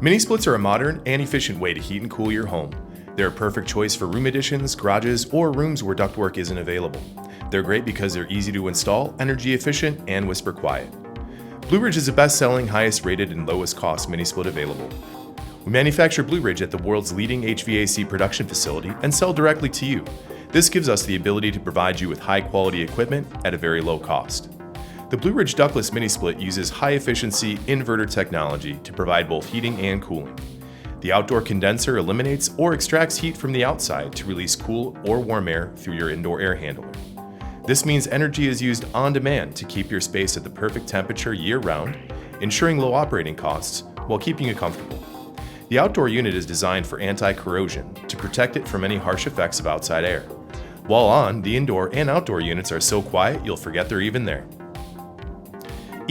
Mini-splits are a modern and efficient way to heat and cool your home. They're a perfect choice for room additions, garages, or rooms where ductwork isn't available. They're great because they're easy to install, energy efficient, and whisper quiet. Blueridge is the best-selling, highest-rated, and lowest-cost mini-split available. We manufacture Blueridge at the world's leading HVAC production facility and sell directly to you. This gives us the ability to provide you with high-quality equipment at a very low cost. The Blueridge Ductless Mini-Split uses high-efficiency inverter technology to provide both heating and cooling. The outdoor condenser eliminates or extracts heat from the outside to release cool or warm air through your indoor air handler. This means energy is used on demand to keep your space at the perfect temperature year-round, ensuring low operating costs while keeping you comfortable. The outdoor unit is designed for anti-corrosion to protect it from any harsh effects of outside air. While on, the indoor and outdoor units are so quiet you'll forget they're even there.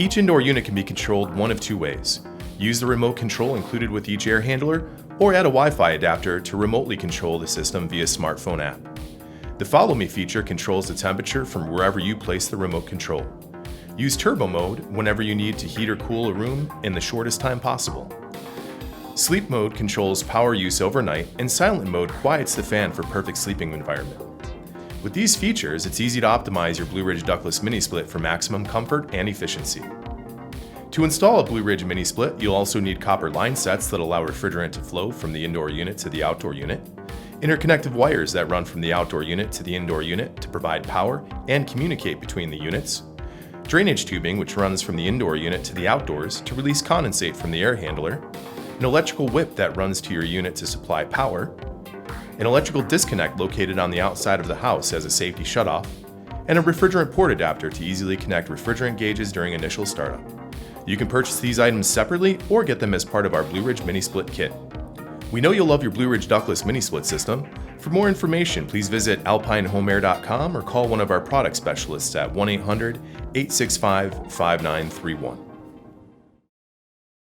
Each indoor unit can be controlled one of two ways. Use the remote control included with each air handler, or add a Wi-Fi adapter to remotely control the system via smartphone app. The Follow Me feature controls the temperature from wherever you place the remote control. Use turbo mode whenever you need to heat or cool a room in the shortest time possible. Sleep mode controls power use overnight, and silent mode quiets the fan for perfect sleeping environment. With these features, it's easy to optimize your Blueridge Ductless Mini-Split for maximum comfort and efficiency. To install a Blueridge Mini-Split, you'll also need copper line sets that allow refrigerant to flow from the indoor unit to the outdoor unit, interconnective wires that run from the outdoor unit to the indoor unit to provide power and communicate between the units, drainage tubing which runs from the indoor unit to the outdoors to release condensate from the air handler, an electrical whip that runs to your unit to supply power, an electrical disconnect located on the outside of the house as a safety shutoff, and a refrigerant port adapter to easily connect refrigerant gauges during initial startup. You can purchase these items separately or get them as part of our Blueridge Mini-Split kit. We know you'll love your Blueridge Ductless Mini-Split system. For more information, please visit alpinehomeair.com or call one of our product specialists at 1-800-865-5931.